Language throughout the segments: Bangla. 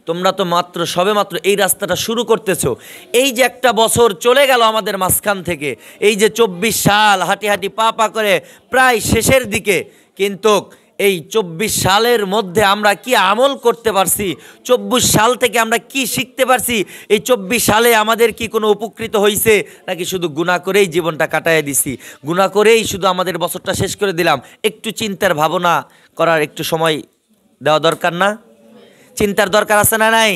তোমরা তো মাত্র সবেমাত্র এই রাস্তাটা শুরু করতেছো। এই যে একটা বছর চলে গেল আমাদের মাঝখান থেকে, এই যে 24 সাল হাঁটি হাঁটি পা পা করে প্রায় শেষের দিকে, কিন্তু এই 24 সালের মধ্যে আমরা কি আমল করতে পারছি, 24 সাল থেকে আমরা কি শিখতে পারছি, এই 24 সালে আমাদের কি কোনো উপকৃত হয়েছে, নাকি শুধু গুনাহ করেই জীবনটা কাটায় দিছি, গুনাহ করেই শুধু আমাদের বছরটা শেষ করে দিলাম? একটু চিন্তার ভাবনা করার একটু সময় দেওয়া দরকার না? চিন্তার দরকার আছে না নাই?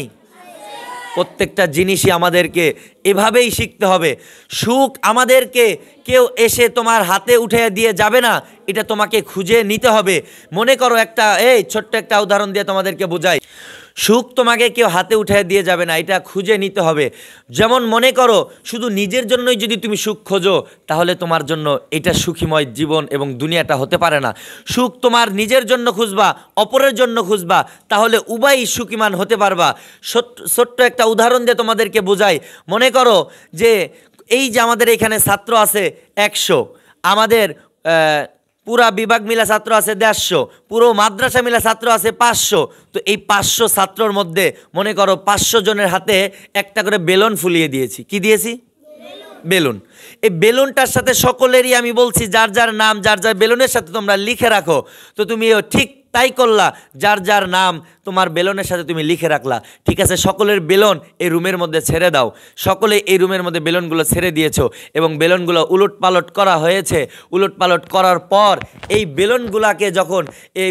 প্রত্যেকটা জিনিসই আমাদেরকে এভাবেই শিখতে হবে। সুখ আমাদেরকে কেউ এসে তোমার হাতে উঠে দিয়ে যাবে না, এটা তোমাকে খুঁজে নিতে হবে। মনে করো ছোট্ট একটা উদাহরণ দিয়ে তোমাদেরকে বোঝাই। সুখ তোমাকে কেউ হাতে উঠে দিয়ে যাবে না, এটা খুঁজে নিতে হবে। যেমন মনে করো শুধু নিজের জন্যই যদি তুমি সুখ খোঁজো, তাহলে তোমার জন্য এটা সুখীময় জীবন এবং দুনিয়াটা হতে পারে না। সুখ তোমার নিজের জন্য খুঁজবা, অপরের জন্য খুঁজবা, তাহলে উভয়ই সুখীমান হতে পারবা। ছোট্ট একটা উদাহরণ দিয়ে তোমাদেরকে বোঝাই। মনে করো যে এই যে আমাদের এখানে ছাত্র আছে 100, আমাদের পুরা বিভাগ মিলা ছাত্র আছে 150, পুরো মাদ্রাসা মিলা ছাত্র আছে 500। তো এই 500 ছাত্রর মধ্যে মনে করো 500 জনের হাতে একটা করে বেলুন ফুলিয়ে দিয়েছি। কি দিয়েছি? বেলুন। এই বেলুনটার সাথে সকলেরই আমি বলছি যার যার নাম যার যার বেলুনের সাথে তোমরা লিখে রাখো। তো তুমি ঠিক তাই করলা, যার যার নাম তোমার বেলুনের সাথে তুমি লিখে রাখলা। ঠিক আছে, সকলের বেলুন এই রুমের মধ্যে ছেড়ে দাও। সকলে এই রুমের মধ্যে বেলুনগুলো ছেড়ে দিয়েছো এবং বেলুনগুলো উলট পালট করা হয়েছে। উলট পালট করার পর এই বেলুনগুলাকে যখন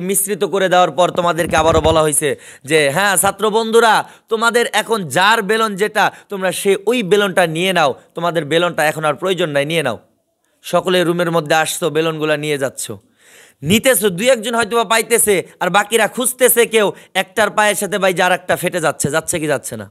মিশ্রিত করে দেওয়ার পর তোমাদেরকে আবারও বলা হয়েছে যে হ্যাঁ ছাত্র বন্ধুরা, তোমাদের এখন যার বেলুন যেটা তোমরা ওই বেলুনটা নিয়ে নাও, তোমাদের বেলুনটা এখন আর প্রয়োজন নাই, নিয়ে নাও। সকলে রুমের মধ্যে আসছো, বেলুনগুলা নিয়ে যাচ্ছ, নিতেছো। 2-1 জন হয়তো বা পাইতেছে, আর বাকিরা খুঁজতেছে কেউ একটার পায়ের সাথে ভাই যার একটা ফেটে যাচ্ছে, যাচ্ছে কি যাচ্ছে না?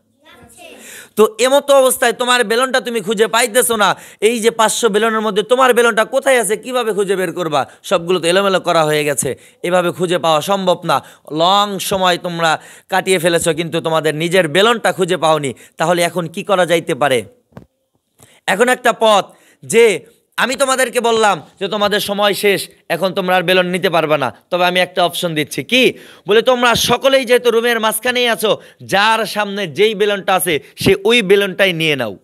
তো এমতো অবস্থায় তোমার বেলুনটা তুমি খুঁজে পাইতেছো না। এই যে 500 বেলুনের মধ্যে তোমার বেলুনটা কোথায় আছে, কিভাবে খুঁজে বের করবা? সবগুলো তো এলোমেলো করা হয়ে গেছে, এভাবে খুঁজে পাওয়া সম্ভব না। লং সময় তোমরা কাটিয়ে ফেলেছো, কিন্তু তোমাদের নিজের বেলুনটা খুঁজে পাওনি। তাহলে এখন কি করা যাইতে পারে? এখন একটা পথ, যে আমি তোমাদেরকে বললাম যে তোমাদের সময় শেষ, এখন তোমরা আর বেলুন নিতে পারবে না, তবে আমি একটা অপশন দিচ্ছি। কি বলে? তোমরা সকলেই যেহেতু রুমের মাঝখানেই আছো, যার সামনে যেই বেলুনটা আছে সে ওই বেলুনটাই নিয়ে নাও।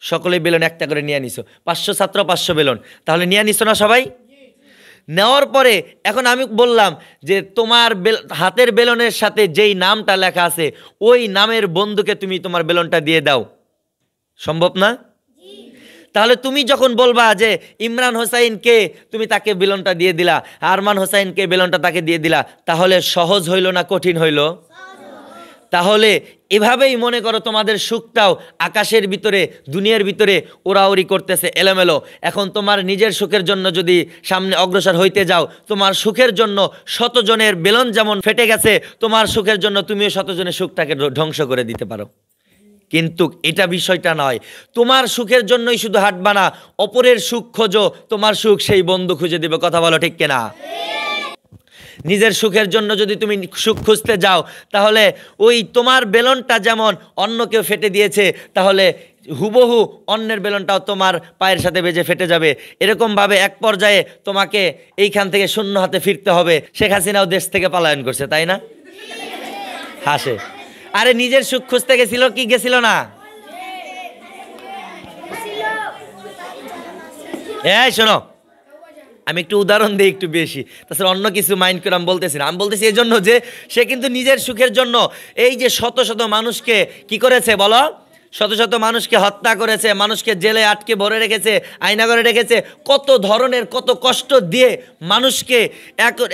সকলেই বেলুন একটা করে নিয়ে নিছো, 500 ছাত্র 500 বেলুন, তাহলে নিয়ে নিছো না সবাই? নেওয়ার পরে এখন আমি বললাম যে তোমার হাতের বেলুনের সাথে যেই নামটা লেখা আছে ওই নামের বন্ধুকে তুমি তোমার বেলুনটা দিয়ে দাও। সম্ভব না? তাহলে তুমি যখন বলবা যে ইমরান হোসাইনকে, তুমি তাকে বেলুনটা দিয়ে দিলা, আরমান হোসাইনকে বেলুনটা তাকে দিয়ে দিলা, তাহলে সহজ হইল না কঠিন হইল? তাহলে এভাবেই মনে করো তোমাদের সুখটাও আকাশের ভিতরে দুনিয়ার ভিতরে ওরাওরি করতেছে এলোমেলো। এখন তোমার নিজের সুখের জন্য যদি সামনে অগ্রসর হইতে যাও, তোমার সুখের জন্য 100 জনের বেলুন যেমন ফেটে গেছে, তোমার সুখের জন্য তুমিও 100 জনের সুখটাকে ধ্বংস করে দিতে পারো। কিন্তু এটা বিষয়টা নয়। তোমার সুখের জন্যই শুধু হাঁটবা না, অপরের সুখ খোঁজো, তোমার সুখ সেই বন্ধু খুঁজে দিবে। কথা বলো ঠিক কিনা? নিজের সুখের জন্য যদি তুমি সুখ খুঁজতে যাও, তাহলে ওই তোমার বেলুনটা যেমন অন্য কেউ ফেটে দিয়েছে, তাহলে হুবহু অন্যের বেলুনটাও তোমার পায়ের সাথে বেজে ফেটে যাবে। এরকমভাবে এক পর্যায়ে তোমাকে এইখান থেকে শূন্য হাতে ফিরতে হবে। শেখ হাসিনাও দেশ থেকে পলায়ন করছে, তাই না? হাসে। আরে নিজের সুখ খুঁজতে গেছিল কি গেছিল না? এই শোনো, আমি একটু উদাহরণ দিই একটু বেশি, তাছাড়া অন্য কিছু মাইন্ড করে আমি বলতেছি না। আমি বলতেছি এই জন্য যে সে কিন্তু নিজের সুখের জন্য এই যে শত শত মানুষকে কি করেছে বলো? শত শত মানুষকে হত্যা করেছে, মানুষকে জেলে আটকে ভরে রেখেছে, আয়না করে রেখেছে, কত ধরনের কত কষ্ট দিয়ে মানুষকে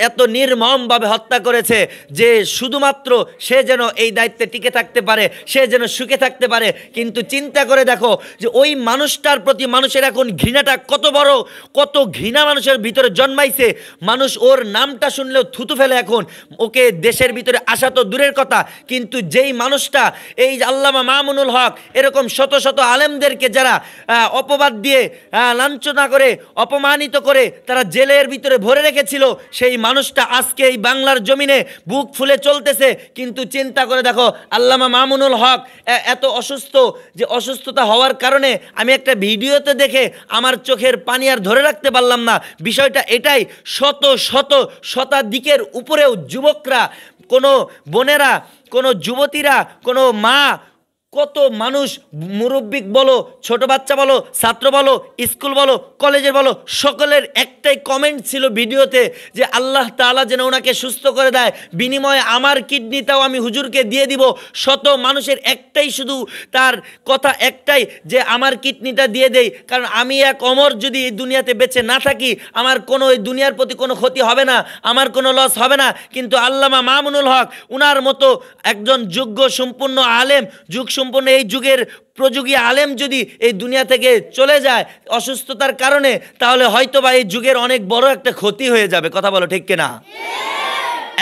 এত নির্মমভাবে হত্যা করেছে যে শুধুমাত্র সে যেন এই দায়িত্বে টিকে থাকতে পারে, সে যেন সুখে থাকতে পারে। কিন্তু চিন্তা করে দেখো যে ওই মানুষটার প্রতি মানুষের এখন ঘৃণাটা কত বড়, কত ঘৃণা মানুষের ভিতরে জন্মাইছে। মানুষ ওর নামটা শুনলেও থুতু ফেলে। এখন ওকে দেশের ভিতরে আসা তো দূরের কথা, কিন্তু যেই মানুষটা এই আল্লামা মামুনুল হক এরকম শত শত আলেমদেরকে যারা অপবাদ দিয়ে লাঞ্ছনা করে অপমানিত করে তারা জেলের ভিতরে ভরে রেখেছিল, সেই মানুষটা আজকে এই বাংলার জমিনে বুক ফুলে চলতেছে। কিন্তু চিন্তা করে দেখো আল্লামা মামুনুল হক এত অসুস্থ, যে অসুস্থতা হওয়ার কারণে আমি একটা ভিডিওতে দেখে আমার চোখের পানি আর ধরে রাখতে পারলাম না। বিষয়টা এটাই, শত শত শতাধিকের উপরেও যুবকরা কোনো বোনেরা, কোনো যুবতীরা, কোনো মা, কত মানুষ, মুরব্বী বলো, ছোট বাচ্চা বলো, ছাত্র বলো, স্কুল বলো, কলেজের বলো, সকলের একটাই কমেন্ট ছিল ভিডিওতে যে আল্লাহ তাআলা যেন ওনাকে সুস্থ করে দেয়, বিনিময়ে আমার কিডনিটাও আমি হুজুরকে দিয়ে দিব। শত মানুষের একটাই শুধু তার কথা একটাই যে আমার কিডনিটা দিয়ে দেই, কারণ আমি এক অমর যদি এই দুনিয়াতে বেঁচে না থাকি, আমার কোনো এই দুনিয়ার প্রতি কোনো ক্ষতি হবে না, আমার কোনো লস হবে না। কিন্তু আল্লামা মামুনুল হক উনার মতো একজন যোগ্য সম্পূর্ণ আলেম, যুগ সম্পূর্ণ এই যুগের প্রযোগী আলেম যদি এই দুনিয়া থেকে চলে যায় অসুস্থতার কারণে, তাহলে হয়তো বা এই যুগের অনেক বড় একটা ক্ষতি হয়ে যাবে। কথা বলো ঠিক কিনা?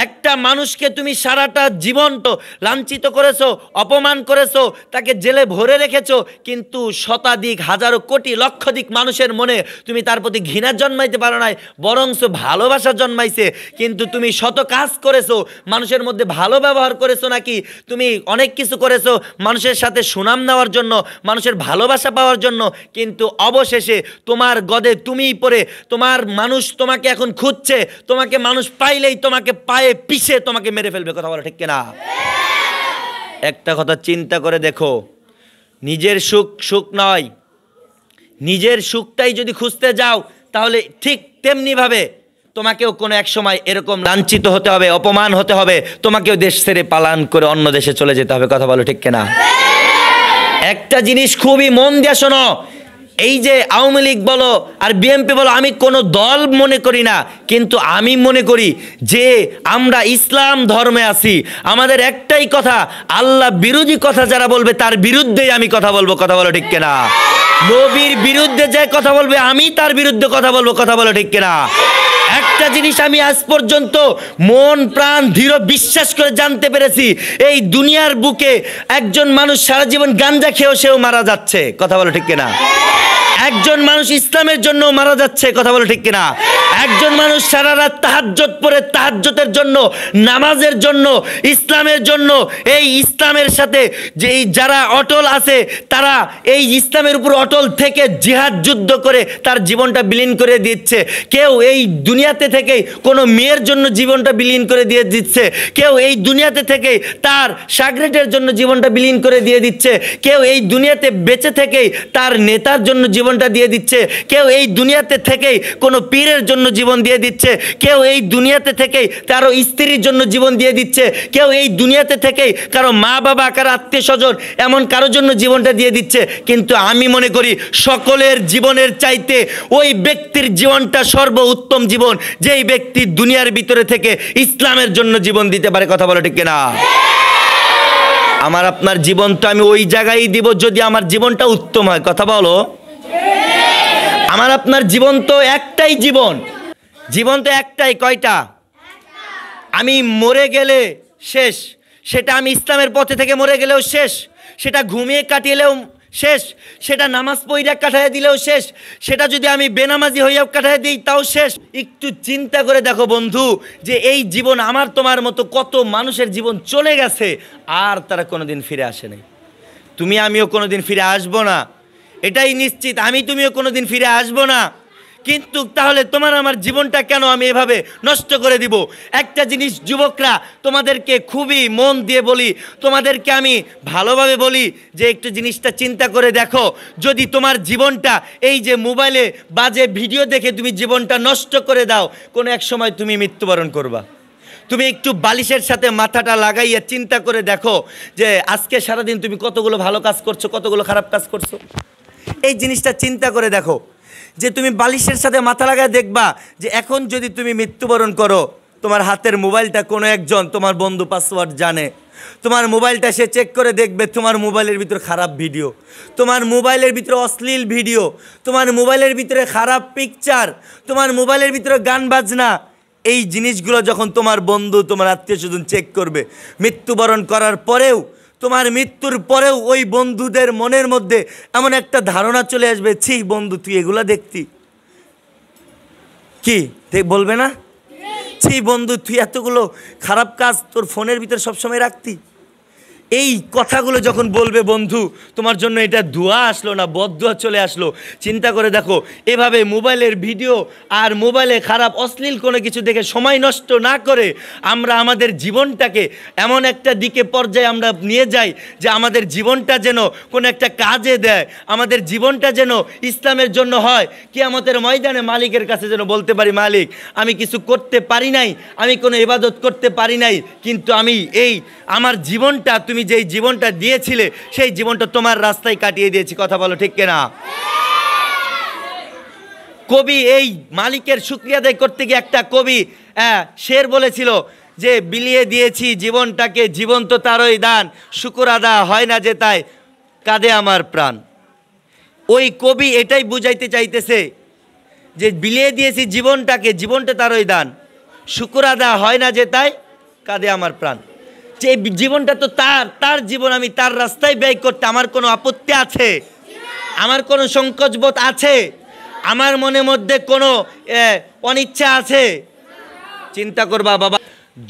একটা মানুষকে তুমি সারাটা জীবন তো লাঞ্ছিত করেছো, অপমান করেছো, তাকে জেলে ভরে রেখেছো, কিন্তু শতাধিক, হাজারো, কোটি, লক্ষাধিক মানুষের মনে তুমি তার প্রতি ঘৃণা জন্মাইতে পারো নাই, বরঞ্চ ভালোবাসা জন্মাইছে। কিন্তু তুমি শত কাজ করেছো, মানুষের মধ্যে ভালো ব্যবহার করেছো, নাকি তুমি অনেক কিছু করেছো মানুষের সাথে সুনাম নেওয়ার জন্য, মানুষের ভালোবাসা পাওয়ার জন্য, কিন্তু অবশেষে তোমার গদে তুমিই পড়ে, তোমার মানুষ তোমাকে এখন খুঁজছে, তোমাকে মানুষ পাইলেই তোমাকে পায়ে পিছে তোমাকে মেরে ফেলবে। কথা বলো ঠিক কিনা? একটা কথা চিন্তা করে দেখো, নিজের সুখ সুখ নয়, নিজের সুখটাই যদি খুঁজতে যাও তাহলে ঠিক তেমনি ভাবে তোমাকেও কোনো এক সময় এরকম লাঞ্ছিত হতে হবে, অপমান হতে হবে, তোমাকেও দেশ ছেড়ে পালান করে অন্য দেশে চলে যেতে হবে। কথা বলো ঠিক কিনা? একটা জিনিস খুবই মন দিয়ে শোনো, এই যে আওয়ামী লীগ বলো আর বিএনপি বলো, আমি কোনো দল মনে করি না, কিন্তু আমি মনে করি যে আমরা ইসলাম ধর্মে আছি। আমাদের একটাই কথা, আল্লাহ বিরোধী কথা যারা বলবে তার বিরুদ্ধেই আমি কথা বলবো। কথা বলো ঠিক কিনা? নবীর বিরুদ্ধে যে কথা বলবে আমি তার বিরুদ্ধে কথা বলবো। কথা বলো ঠিক কিনা? একটা জিনিস আমি আজ পর্যন্ত মন প্রাণ দৃঢ় বিশ্বাস করে জানতে পেরেছি, এই দুনিয়ার বুকে একজন মানুষ সারা জীবন গাঞ্জা খেয়েও সেও মারা যাচ্ছে। কথা বলো ঠিক কিনা? একজন মানুষ ইসলামের জন্য মারা যাচ্ছে। কথা বলো ঠিক কিনা? একজন মানুষ সারা রাত তাহাজ্জুদ পড়ে, তাহাজ্জুদের জন্য, নামাজের জন্য, ইসলামের জন্য, এই ইসলামের সাথে যে যারা অটল আছে তারা এই ইসলামের উপর অটল থেকে জিহাদ যুদ্ধ করে তার জীবনটা বিলীন করে দিচ্ছে। কেউ এই দুনিয়াতে থেকে কোনো মেয়ের জন্য জীবনটা বিলীন করে দিয়ে দিচ্ছে, কেউ এই দুনিয়াতে থেকে তার সাগরেটের জন্য জীবনটা বিলীন করে দিয়ে দিচ্ছে, কেউ এই দুনিয়াতে বেঁচে থেকেই তার নেতার জন্য জীবনটা দিয়ে দিচ্ছে, কেউ এই দুনিয়াতে থেকেই কোনো পীরের জন্য জীবন দিয়ে দিচ্ছে, কেউ এই দুনিয়াতে থেকেই কারো স্ত্রীর জন্য জীবন দিয়ে দিচ্ছে, কেউ এই দুনিয়াতে থেকেই কারো মা বাবা, কারো আত্মীয় স্বজন, এমন কারোর জন্য জীবনটা দিয়ে দিচ্ছে। কিন্তু আমি মনে করি সকলের জীবনের চাইতে ওই ব্যক্তির জীবনটা সর্বোত্তম জীবন, যেই ব্যক্তি দুনিয়ার ভিতরে থেকে ইসলামের জন্য জীবন দিতে পারে। কথা বলো ঠিক কিনা? আমার আপনার জীবন তো আমি ওই জায়গায় দিব যদি আমার জীবনটা উত্তম হয়। কথা বলো। আমার আপনার জীবন তো একটাই জীবন, জীবন তো একটাই। কয়টা? আমি মরে গেলে শেষ, সেটা আমি ইসলামের পথে থেকে মরে গেলেও শেষ, সেটা ঘুমিয়ে কাটিয়েলেও শেষ, সেটা নামাজ পড়িয়া কাটাইয়া দিলেও শেষ, সেটা যদি আমি বেনামাজি হইয়াও কাটাইয়া দিই তাও শেষ। একটু চিন্তা করে দেখো বন্ধু, যে এই জীবন আমার তোমার মতো কত মানুষের জীবন চলে গেছে আর তারা কোনোদিন ফিরে আসে নাই। তুমি আমিও কোনোদিন ফিরে আসবো না, এটাই নিশ্চিত। আমি তুমিও কোনোদিন ফিরে আসবো না। কিন্তু তাহলে তোমার আমার জীবনটা কেন আমি এভাবে নষ্ট করে দিব? একটা জিনিস যুবকরা, তোমাদেরকে খুবই মন দিয়ে বলি, তোমাদেরকে আমি ভালোভাবে বলি যে একটু জিনিসটা চিন্তা করে দেখো, যদি তোমার জীবনটা এই যে মোবাইলে বাজে ভিডিও দেখে তুমি জীবনটা নষ্ট করে দাও, কোনো এক সময় তুমি মৃত্যুবরণ করবা। তুমি একটু বালিশের সাথে মাথাটা লাগাইয়া চিন্তা করে দেখো যে আজকে সারাদিন তুমি কতগুলো ভালো কাজ করছো, কতগুলো খারাপ কাজ করছো। এই জিনিসটা চিন্তা করে দেখো যে তুমি বালিশের সাথে মাথা লাগায় দেখবা যে এখন যদি তুমি মৃত্যুবরণ করো, তোমার হাতের মোবাইলটা কোনো একজন তোমার বন্ধু পাসওয়ার্ড জানে, তোমার মোবাইলটা সে চেক করে দেখবে তোমার মোবাইলের ভিতরে খারাপ ভিডিও, তোমার মোবাইলের ভিতরে অশ্লীল ভিডিও, তোমার মোবাইলের ভিতরে খারাপ পিকচার, তোমার মোবাইলের ভিতরে গান বাজনা। এই জিনিসগুলো যখন তোমার বন্ধু, তোমার আত্মীয় স্বজন চেক করবে, মৃত্যুবরণ করার পরেও, তোমার মৃত্যুর পরেও ওই বন্ধুদের মনের মধ্যে এমন একটা ধারণা চলে আসবে, ছি বন্ধু তুই এগুলা দেখতি, কি বলবে না? ছি বন্ধু তুই এতগুলো খারাপ কাজ তোর ফোনের ভিতরে সবসময় রাখতি। এই কথাগুলো যখন বলবে বন্ধু, তোমার জন্য এটা দোয়া আসলো না বদদোয়া চলে আসলো। চিন্তা করে দেখো, এভাবে মোবাইলের ভিডিও আর মোবাইলে খারাপ অশ্লীল কোনো কিছু দেখে সময় নষ্ট না করে আমরা আমাদের জীবনটাকে এমন একটা দিকে পর্যায়ে আমরা নিয়ে যাই যে আমাদের জীবনটা যেন কোনো একটা কাজে দেয়, আমাদের জীবনটা যেন ইসলামের জন্য হয়। কিয়ামতের ময়দানে মালিকের কাছে যেন বলতে পারি, মালিক আমি কিছু করতে পারি নাই, আমি কোনো ইবাদত করতে পারি নাই, কিন্তু আমি এই আমার জীবনটা তুমি যেই জীবনটা দিয়েছিলে সেই জীবনটা তোমার রাস্তায় কাটিয়ে দিয়েছি। কথা বলো ঠিক কিনা? কবি এই মালিকের শুকরিয়া আদায় করতে গিয়ে একটা কবি শের বলেছিল যে বিলিয়ে দিয়েছি জীবনটাকে, জীবন তো তারই দান, শুকর আদা হয় না যে তাই কাঁদে আমার প্রাণ। ওই কবি এটাই বুঝাইতে চাইতেছে যে বিলিয়ে দিয়েছি জীবনটাকে, জীবনটা তারই দান, শুকর আদা হয় না যে তাই কাঁদে আমার প্রাণ। যে জীবনটা তো তার জীবন, আমি তার রাস্তায় ব্যয় করতে আমার কোনো আপত্তি আছে? আমার কোনো সংকোচবোধ আছে? আমার মনের মধ্যে কোনো অনিচ্ছা আছে? চিন্তা করবা বাবা,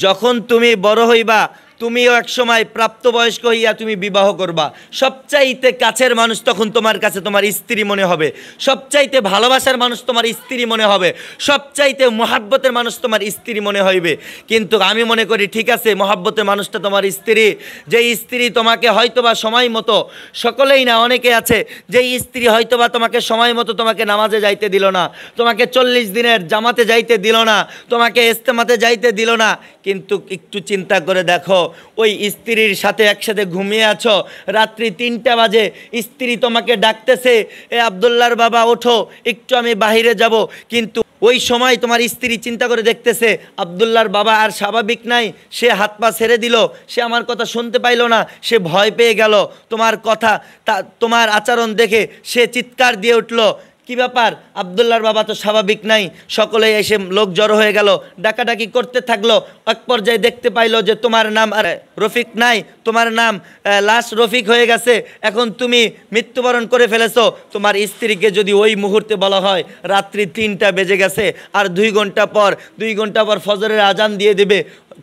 যখন তুমি বড় হইবা তুমিও এক সময় প্রাপ্তবয়স্ক হইয়া তুমি বিবাহ করবা, সবচাইতে কাছের মানুষ তখন তোমার কাছে তোমার স্ত্রী মনে হবে, সবচাইতে ভালোবাসার মানুষ তোমার স্ত্রী মনে হবে, সবচাইতে মহাব্বতের মানুষ তোমার স্ত্রী মনে হইবে। কিন্তু আমি মনে করি ঠিক আছে, মহাব্বতের মানুষটা তোমার স্ত্রী, যেই স্ত্রী তোমাকে হয়তোবা সময় মতো, সকলেই না অনেকে আছে যেই স্ত্রী হয়তোবা তোমাকে সময় মতো তোমাকে নামাজে যাইতে দিল না, তোমাকে 40 দিনের জামাতে যাইতে দিল না, তোমাকে ইস্তেমাতে যাইতে দিল না, কিন্তু একটু চিন্তা করে দেখো, ওই স্ত্রীর সাথে একসাথে ঘুমিয়ে আছো, রাত্রি 3টা বাজে স্ত্রী তোমাকে ডাকতেছে, এ আব্দুল্লাহর বাবা ওঠো একটু আমি বাহিরে যাব, কিন্তু ওই সময় তোমার স্ত্রী চিন্তা করে দেখতেছে আব্দুল্লাহর বাবা আর স্বাভাবিক নাই, সে হাত পা ছেড়ে দিল, সে আমার কথা শুনতে পাইল না, সে ভয় পেয়ে গেল, তোমার কথা তোমার আচরণ দেখে সে চিৎকার দিয়ে উঠল, কি ব্যাপার আব্দুল্লাহর বাবা তো স্বাভাবিক নাই। সকলেই এসে লোক জড়ো হয়ে গেল, ডাকাডাকি করতে থাকলো, এক পর্যায়ে দেখতে পাইলো যে তোমার নাম আর রফিক নাই, তোমার নাম লাশ রফিক হয়ে গেছে, এখন তুমি মৃত্যুবরণ করে ফেলেছো। তোমার স্ত্রীকে যদি ওই মুহূর্তে বলা হয় রাত্রি 3টা বেজে গেছে আর 2 ঘন্টা পর ফজরের আজান দিয়ে দেবে,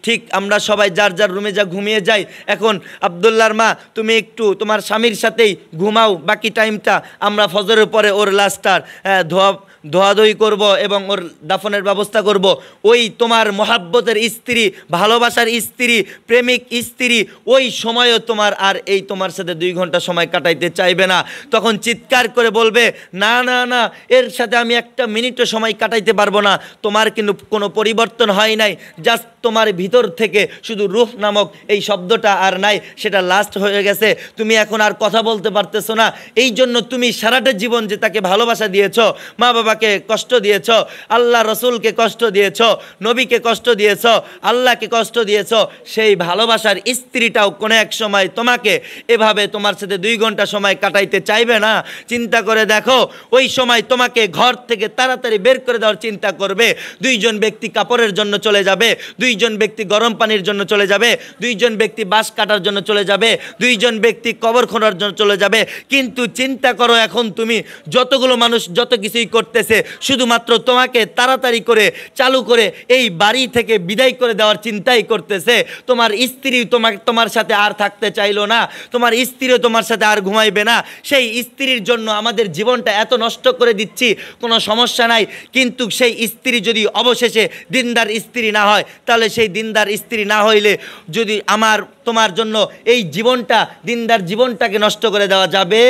ঠিক আমরা সবাই যার যার রুমে যা ঘুমিয়ে যাই, এখন আব্দুল্লাহর মা তুমি একটু তোমার স্বামীর সাথেই ঘুমাও, বাকি টাইমটা আমরা ফজরের পরে ওর লাশটার ধোয়াধুয়ি করব এবং ওর দাফনের ব্যবস্থা করব। ওই তোমার মহাব্বতের স্ত্রী, ভালোবাসার স্ত্রী, প্রেমিক স্ত্রী ওই সময়ও তোমার আর এই তোমার সাথে 2 ঘন্টা সময় কাটাইতে চাইবে না, তখন চিৎকার করে বলবে না না না, এর সাথে আমি 1 মিনিটও সময় কাটাইতে পারবো না। তোমার কিন্তু কোনো পরিবর্তন হয় নাই, জাস্ট তোমার ভিতর থেকে শুধু রূহ নামক এই শব্দটা আর নাই, সেটা লাস্ট হয়ে গেছে, তুমি এখন আর কথা বলতে পারতেছো না। এই জন্য তুমি সারাটা জীবন যে তাকে ভালোবাসা দিয়েছ, মা বাবাকে কষ্ট দিয়েছ, আল্লাহ রসুলকে কষ্ট দিয়েছ, নবীকে কষ্ট দিয়েছ, আল্লাহকে কষ্ট দিয়েছ, সেই ভালোবাসার স্ত্রীটাও কোনো এক সময় তোমাকে এভাবে তোমার সাথে 2 ঘন্টা সময় কাটাইতে চাইবে না। চিন্তা করে দেখো, ওই সময় তোমাকে ঘর থেকে তাড়াতাড়ি বের করে দেওয়ার চিন্তা করবে। 2 জন ব্যক্তি কাপড়ের জন্য চলে যাবে, 2 জন ব্যক্তি গরম পানির জন্য চলে যাবে, 2 জন ব্যক্তি বাঁশ কাটার জন্য চলে যাবে, 2 জন ব্যক্তি কবর খোঁড়ার জন্য চলে যাবে। কিন্তু চিন্তা করো, এখন তুমি যতগুলো মানুষ যত কিছুই করতেছে, শুধুমাত্র তোমাকে তাড়াতাড়ি করে চালু করে এই বাড়ি থেকে বিদায় করে দেওয়ার চিন্তাই করতেছে। তোমার স্ত্রী তোমার সাথে আর থাকতে চাইলো না, তোমার স্ত্রীও তোমার সাথে আর ঘুমাইবে না। সেই স্ত্রীর জন্য আমাদের জীবনটা এত নষ্ট করে দিচ্ছি, কোনো সমস্যা নাই, কিন্তু সেই স্ত্রী যদি অবশেষে দিনদার স্ত্রী না হয়, তাহলে সেই দিনদার স্ত্রী না হইলে যদি তোমার জন্য এই জীবনটা, দিনদার জীবনটাকে নষ্ট করে দেওয়া যাবে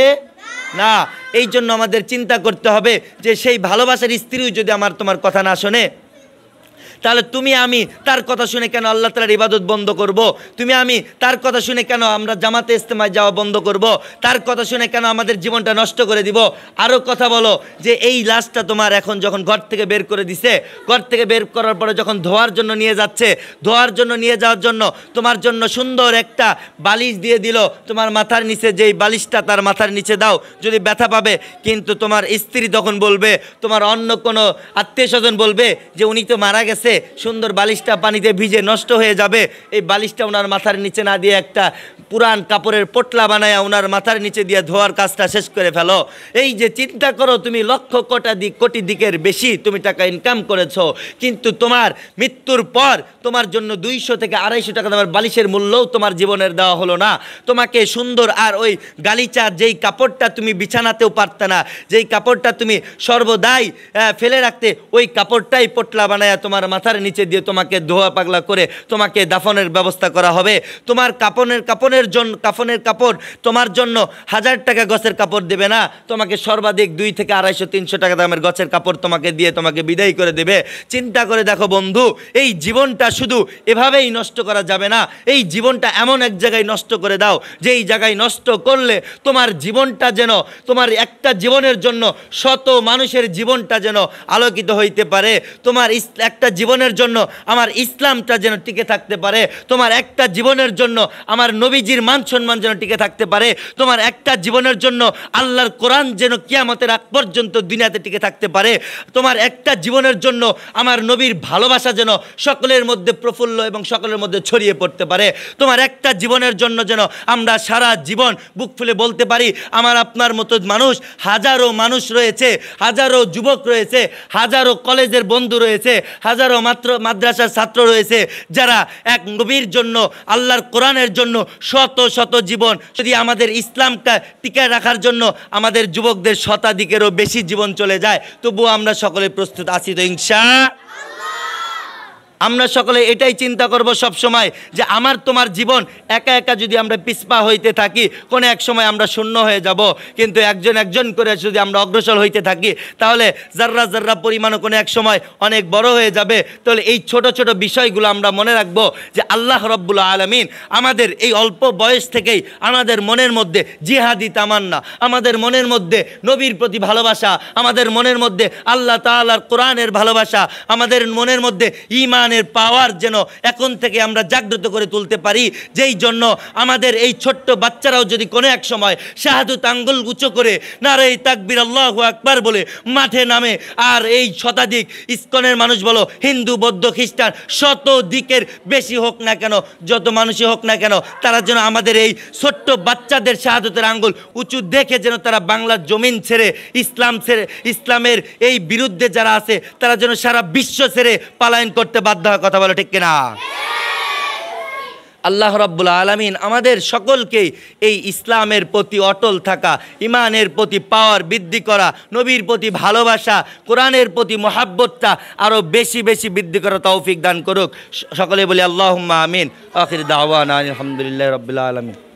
না। এই জন্য আমাদের চিন্তা করতে হবে যে সেই ভালোবাসার স্ত্রীও যদি তোমার কথা না শোনে, তাহলে তুমি আমি তার কথা শুনে কেন আল্লাহ তাআলার ইবাদত বন্ধ করব? তুমি আমি তার কথা শুনে কেন আমরা জামাতে ইস্তেমায় যাওয়া বন্ধ করব? তার কথা শুনে কেন আমাদের জীবনটা নষ্ট করে দিব? আরও কথা বলো যে এই লাশটা তোমার এখন যখন ঘর থেকে বের করে দিছে, ঘর থেকে বের করার পরে যখন ধোয়ার জন্য নিয়ে যাচ্ছে, ধোয়ার জন্য নিয়ে যাওয়ার জন্য তোমার জন্য সুন্দর একটা বালিশ দিয়ে দিল, তোমার মাথার নিচে যেই বালিশটা তার মাথার নিচে দাও, যদি ব্যথা পাবে। কিন্তু তোমার স্ত্রী তখন বলবে, তোমার অন্য কোনো আত্মীয় স্বজন বলবে যে উনি তো মারা গেছে, দেখছে সুন্দর বালিশটা পানিতে ভিজে নষ্ট হয়ে যাবে, এই বালিশটা ওনার মাথার নিচে না দিয়ে একটা পুরান কাপড়ের পোটলা বানায় ওনার মাথার নিচে দিয়ে ধোয়ার কাজটা শেষ করে ফেলো। এই যে চিন্তা করো, তুমি লক্ষ কোটি দিকের বেশি তুমি টাকা ইনকাম করেছো, কিন্তু তোমার মৃত্যুর পর তোমার জন্য 200 থেকে 250 টাকা দামের বালিশের মূল্যও তোমার জীবনের দেওয়া হলো না। তোমাকে সুন্দর আর ওই গালিচা যেই কাপড়টা তুমি বিছানাতেও পারতে না, যেই কাপড়টা তুমি সর্বদাই ফেলে রাখতে, ওই কাপড়টাই পোটলা বানায় তোমার মাথার নিচে দিয়ে তোমাকে ধোয়া পাগলা করে তোমাকে দাফনের ব্যবস্থা করা হবে। তোমার কাফনের কাপড় তোমার জন্য 1000 টাকা গছের কাপড় দেবে না, তোমাকে সর্বাধিক 2 থেকে 250-300 টাকা দামের গছের কাপড় তোমাকে দিয়ে তোমাকে বিদায় করে দেবে। চিন্তা করে দেখো বন্ধু, এই জীবনটা শুধু এভাবেই নষ্ট করা যাবে না। এই জীবনটা এমন এক জায়গায় নষ্ট করে দাও, যেই জায়গায় নষ্ট করলে তোমার জীবনটা যেন, তোমার একটা জীবনের জন্য শত মানুষের জীবনটা যেন আলোকিত হইতে পারে, তোমার একটা জীবনের জন্য আমার ইসলামটা যেন টিকে থাকতে পারে, তোমার একটা জীবনের জন্য আমার নবীজির মান সম্মান যেন টিকে থাকতে পারে, তোমার একটা জীবনের জন্য আল্লাহর কোরআন যেন কিয়ামতের আগ পর্যন্ত দুনিয়াতে টিকে থাকতে পারে, তোমার একটা জীবনের জন্য আমার নবীর ভালোবাসা যেন সকলের মধ্যে প্রফুল্ল এবং সকলের মধ্যে ছড়িয়ে পড়তে পারে, তোমার একটা জীবনের জন্য যেন আমরা সারা জীবন বুক ফুলে বলতে পারি আমার আপনার মতো মানুষ, হাজারো মানুষ রয়েছে, হাজারো যুবক রয়েছে, হাজারো কলেজের বন্ধু রয়েছে, হাজারো মাদ্রাসার ছাত্র রয়েছে, যারা এক নবীর জন্য, আল্লাহর কোরআনের জন্য শত শত জীবন, যদি আমাদের ইসলামটা টিকায় রাখার জন্য আমাদের যুবকদের শতাধিকেরও বেশি জীবন চলে যায়, তবুও আমরা সকলে প্রস্তুত আছি তো ইনশাআল্লাহ? আমরা সকলে এটাই চিন্তা করব সব সময় যে আমার তোমার জীবন একা একা যদি আমরা পিছপা হইতে থাকি, কোনো এক সময় আমরা শূন্য হয়ে যাব, কিন্তু একজন একজন করে যদি আমরা অগ্রসর হইতে থাকি, তাহলে জাররা জাররা পরিমাণও কোনো এক সময় অনেক বড় হয়ে যাবে। তাহলে এই ছোট ছোট বিষয়গুলো আমরা মনে রাখবো যে আল্লাহ রাব্বুল আলামিন আমাদের এই অল্প বয়স থেকেই আমাদের মনের মধ্যে জিহাদি তামান্না, আমাদের মনের মধ্যে নবীর প্রতি ভালোবাসা, আমাদের মনের মধ্যে আল্লাহ তাআলার কোরআনের ভালোবাসা, আমাদের মনের মধ্যে ঈমান পাওয়ার যেন এখন থেকে আমরা জাগ্রত করে তুলতে পারি, যেই জন্য আমাদের এই ছোট্ট বাচ্চারাও যদি কোনো এক সময় শাহাদাত আঙ্গুল উঁচু করে নারে তাকবীর আল্লাহু আকবার বলে মাঠে নামে, আর এই শতাধিক ইসকনের মানুষ বলো, হিন্দু বৌদ্ধ খ্রিস্টান শত দিকের বেশি হোক না কেন, যত মানুষই হোক না কেন, তারা যেন আমাদের এই ছোট্ট বাচ্চাদের শাহাদাতের আঙ্গুল উঁচু দেখে যেন তারা বাংলার জমিন ছেড়ে ইসলামের এই বিরুদ্ধে যারা আছে তারা যেন সারা বিশ্ব ছেড়ে পলায়ন করতে বাধ্য হয়। কথা বলো ঠিক কিনা? আল্লাহ রাব্বুল আলামিন আমাদের সকলকেই এই ইসলামের প্রতি অটল থাকা, ইমানের প্রতি পাওয়ার বৃদ্ধি করা, নবীর প্রতি ভালোবাসা, কোরআনের প্রতি মহাব্বতটা আরও বেশি বেশি বৃদ্ধি করা তৌফিক দান করুক। সকলে বলি আল্লাহুম্মা আমিন। আখির দাওয়ানা আলহামদুলিল্লাহি রাব্বিল আলামিন।